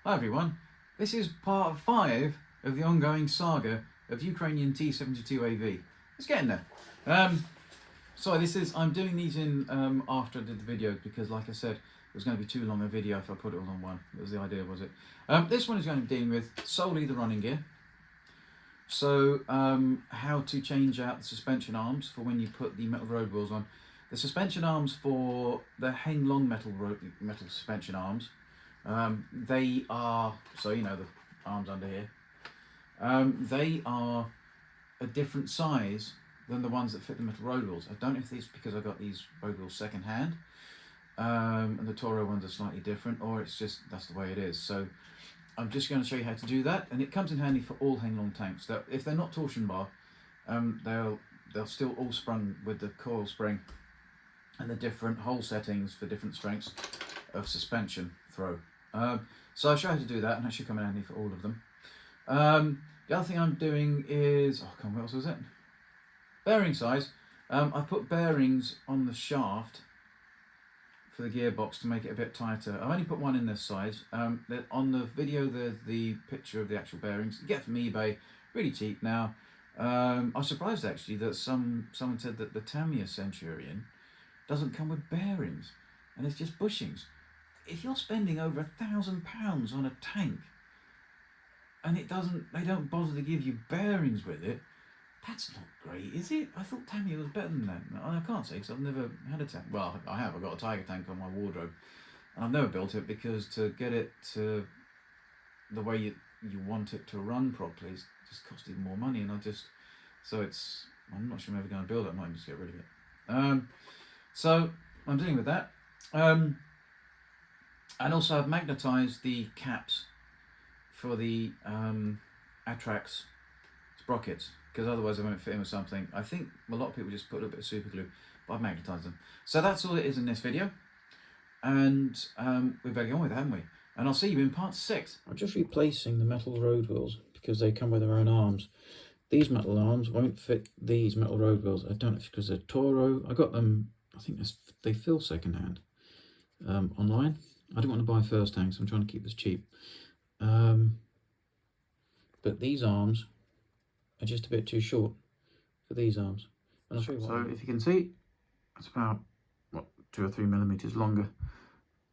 Hi everyone, this is part 5 of the ongoing saga of Ukrainian T-72AV. It's getting there. I'm doing these in after I did the video because, like I said, it was going to be too long a video if I put it all on one. That was the idea, was it? This one is going to be dealing with solely the running gear. So how to change out the suspension arms for when you put the metal road wheels on. The suspension arms for the HENG long metal suspension arms, they are, so you know the arms under here, they are a different size than the ones that fit the metal road wheels. I don't know if it's because I got these road wheels second hand, and the Toro ones are slightly different, or it's just that's the way it is. So I'm just going to show you how to do that, and it comes in handy for all HENG long tanks. That if they're not torsion bar, they'll still all sprung with the coil spring and the different hole settings for different strengths of suspension throw. So I'll show you how to do that, and that should come in handy for all of them. The other thing I'm doing is, what else was it? Bearing size. I put bearings on the shaft for the gearbox to make it a bit tighter. I've only put one in this size. On the video there's the picture of the actual bearings. You get from eBay, really cheap now. I was surprised actually that someone said that the Tamiya Centurion doesn't come with bearings and it's just bushings. If you're spending over £1,000 on a tank and they don't bother to give you bearings with it, that's not great, is it? I thought Tamiya was better than that. I can't say because I've never had a tank. Well, I have. I've got a Tiger tank on my wardrobe, and I've never built it because to get it to the way you want it to run properly is just cost even more money. And I'm not sure I'm ever going to build it. I might just get rid of it. So I'm dealing with that. And also I've magnetized the caps for the ATTRACKS sprockets, because otherwise I won't fit in with something. I think a lot of people just put a bit of super glue, but I've magnetized them. So that's all it is in this video, and we better get on with it, haven't we? And I'll see you in part 6. I'm just replacing the metal road wheels because they come with their own arms. These metal arms won't fit these metal road wheels. I don't know if it's because they're Toro. I got them, I think they feel second hand online. I don't want to buy first hand, so I'm trying to keep this cheap. But these arms are just a bit too short for these arms. And I'll show you what. So if you can see, it's about 2 or 3 millimeters longer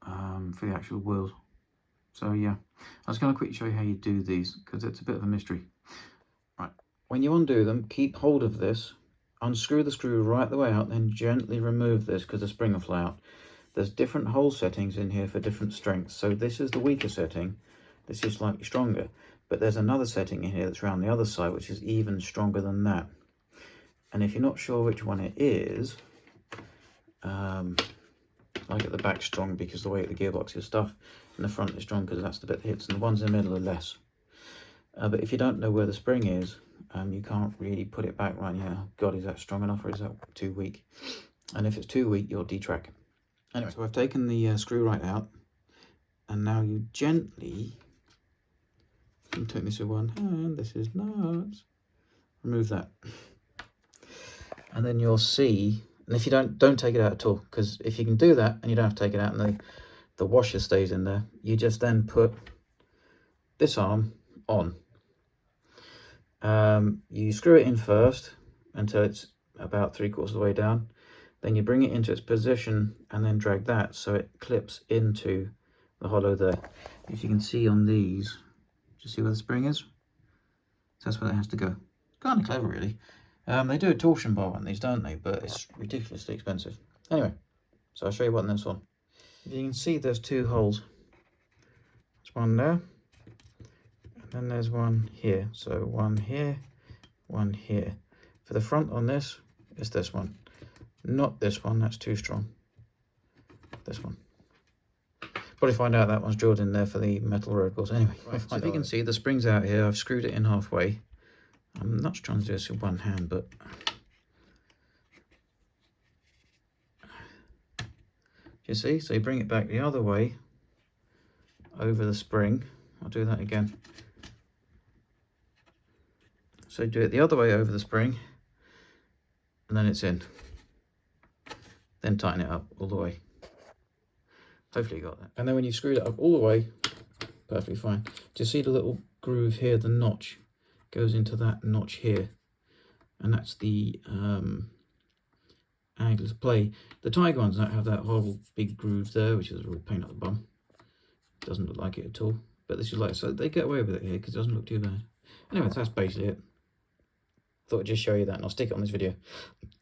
for the actual wheels. So yeah, I was going to quickly show you how you do these because it's a bit of a mystery. Right, when you undo them, keep hold of this, unscrew the screw right the way out, then gently remove this because the spring will fly out. There's different hole settings in here for different strengths. So this is the weaker setting, this is slightly stronger, but there's another setting in here that's around the other side which is even stronger than that. And if you're not sure which one it is, I get the back strong because the way the gearbox is stuff, and the front is strong because that's the bit that hits, and the ones in the middle are less. But if you don't know where the spring is, you can't really put it back right here. God, is that strong enough or is that too weak? And if it's too weak, you'll detrack. Anyway, so I've taken the screw right out, and now you gently, I'm taking this with one hand, this is nuts, remove that. And then you'll see, and if you don't take it out at all, because if you can do that and you don't have to take it out and the washer stays in there, you just then put this arm on. You screw it in first until it's about 3/4 of the way down. Then you bring it into its position and then drag that so it clips into the hollow there. If you can see on these, do you see where the spring is? So that's where it has to go. Kind of clever, really. They do a torsion bar on these, don't they? But it's ridiculously expensive. Anyway, so I'll show you what in this one. If you can see, there's 2 holes. There's one there, and then there's one here. So one here, one here. For the front on this, it's this one. Not this one, that's too strong. This one. Probably find out that one's drilled in there for the metal road wheels. Anyway, right, so if you can see, the spring's out here. I've screwed it in halfway. I'm not trying to do this with one hand, but you see, so you bring it back the other way over the spring. I'll do that again. So do it the other way over the spring, and then it's in. Then tighten it up all the way. Hopefully you got that. And then when you've screwed it up all the way, perfectly fine. Do you see the little groove here? The notch goes into that notch here, and that's the angle of play. The Tiger ones don't have that whole big groove there, which is a real pain up the bum. Doesn't look like it at all. But this is like, so they get away with it here because it doesn't look too bad. Anyway, that's basically it. Thought I'd just show you that, and I'll stick it on this video.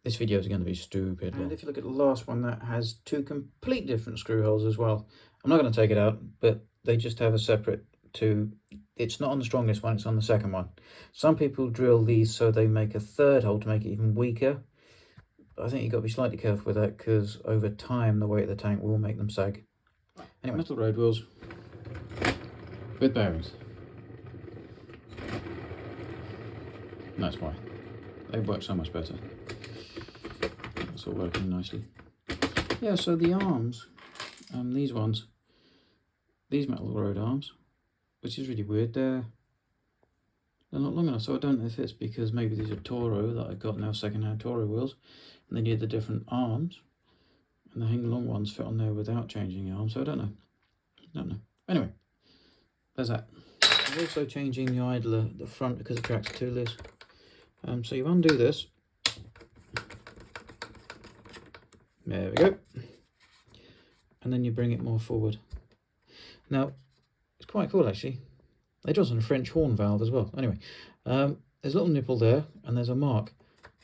This video is going to be stupid. And if you look at the last one, that has two complete different screw holes as well. I'm not going to take it out, but they just have a separate two. It's not on the strongest one, it's on the second one. Some people drill these so they make a third hole to make it even weaker. But I think you've got to be slightly careful with that, because over time the weight of the tank will make them sag. Anyway, metal road wheels with bearings. And that's why they work so much better. It's all working nicely. Yeah, so the arms, these ones, these metal road arms, which is really weird, they're not long enough. So I don't know if it's because maybe these are Toro that I got now, second-hand Toro wheels, and they need the different arms, and the HENG long ones fit on there without changing the arms. So I don't know. Anyway, there's that. I'm also changing the idler at the front because the track's too loose. So you undo this. There we go. And then you bring it more forward. Now, it's quite cool actually. They do it on a French horn valve as well. Anyway, there's a little nipple there and there's a mark.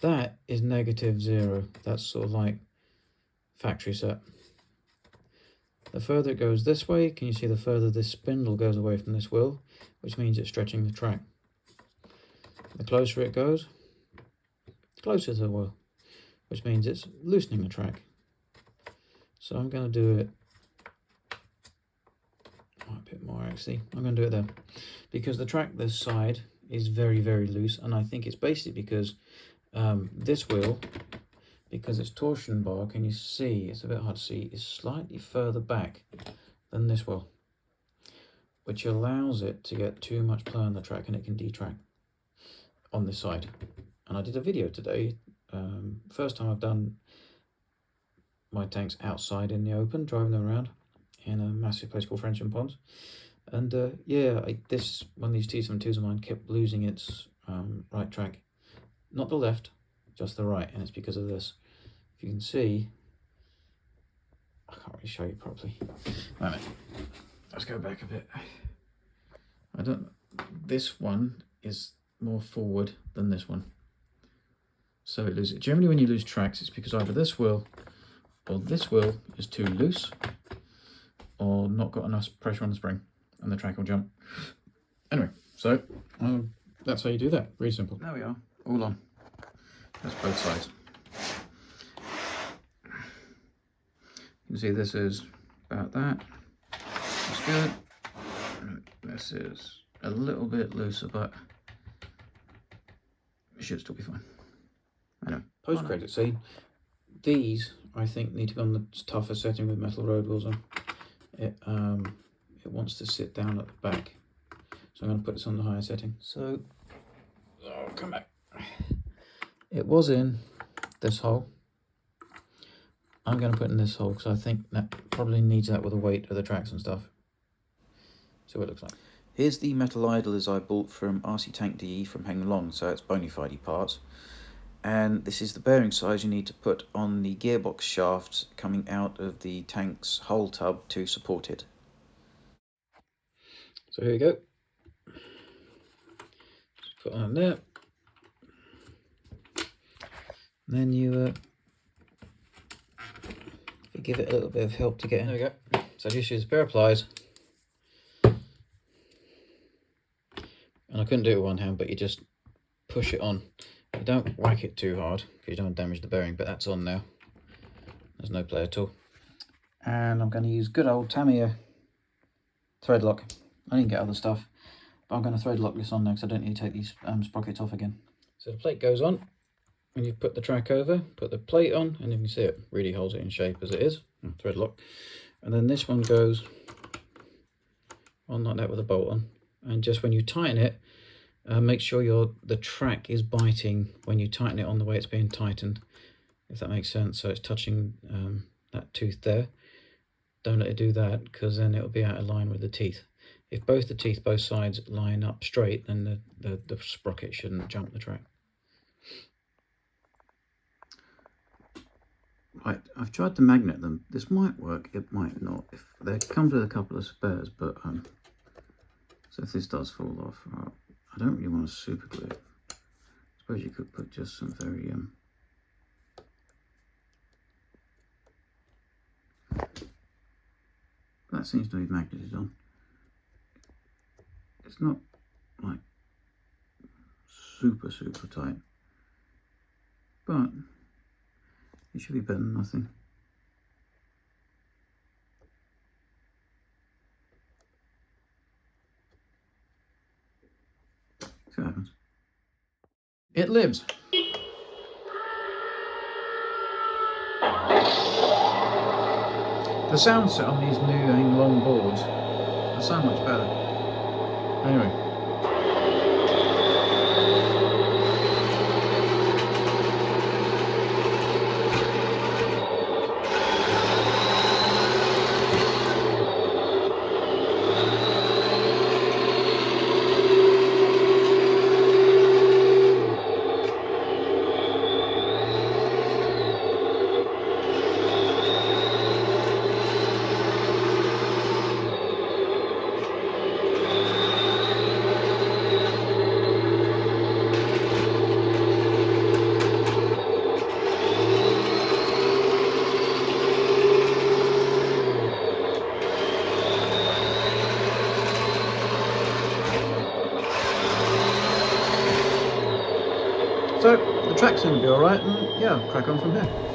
That is -0. That's sort of like factory set. The further it goes this way, can you see the further this spindle goes away from this wheel, which means it's stretching the track. The closer it goes, closer to the wheel, which means it's loosening the track. So I'm going to do it a bit more actually. I'm going to do it there because the track this side is very, very loose, and I think it's basically because this wheel, because its torsion bar, can you see, it's a bit hard to see, is slightly further back than this wheel, which allows it to get too much play on the track and it can detrack on this side. And I did a video today, first time I've done my tanks outside in the open, driving them around in a massive place called Frensham Ponds. And yeah, this one of these T-72s of mine kept losing its right track, not the left, just the right, and it's because of this. If you can see, I can't really show you properly. Wait a minute, let's go back a bit. This one is more forward than this one, so it loses. Generally when you lose tracks, it's because either this wheel or this wheel is too loose or not got enough pressure on the spring and the track will jump. Anyway, so that's how you do that. Really simple. There we are, all on. That's both sides. You can see this is about that. That's good. This is a little bit looser, but it should still be fine. Anyway, post-credit scene. These, I think, need to go on the tougher setting with metal road wheels on. It wants to sit down at the back. So I'm going to put this on the higher setting. So, I'll come back. It was in this hole. I'm going to put it in this hole because I think that probably needs that with the weight of the tracks and stuff. See what it looks like. Here's the metal idlers I bought from RC Tank DE from HENG Long, so it's bona fide parts. And this is the bearing size you need to put on the gearbox shafts coming out of the tank's hull tub to support it. So here you go. Just put on there. And then you give it a little bit of help to get in. There we go. So I just use a pair of pliers. And I couldn't do it with one hand, but you just push it on. You don't whack it too hard because you don't want to damage the bearing, but that's on now. There's no play at all. And I'm going to use good old Tamiya thread lock. I didn't get other stuff, but I'm going to thread lock this on now because I don't need to take these sprockets off again. So the plate goes on, and you put the track over, put the plate on, and you can see it really holds it in shape as it is. Thread lock. And then this one goes on like that with a bolt on. And just when you tighten it, make sure the track is biting when you tighten it on the way it's being tightened, if that makes sense. So it's touching that tooth there. Don't let it do that because then it'll be out of line with the teeth. If both the teeth, both sides line up straight, then the sprocket shouldn't jump the track. Right, I've tried to magnet them. This might work, it might not. If they comes with a couple of spares, but so if this does fall off, I don't really want to super glue it. I suppose you could put just some very that seems to be magneted on. It's not like super tight, but it should be better than nothing. See what happens. It lives. The sound set on these new HENG long boards are so much better. Anyway. So the track's going to be alright, and yeah, crack on from here.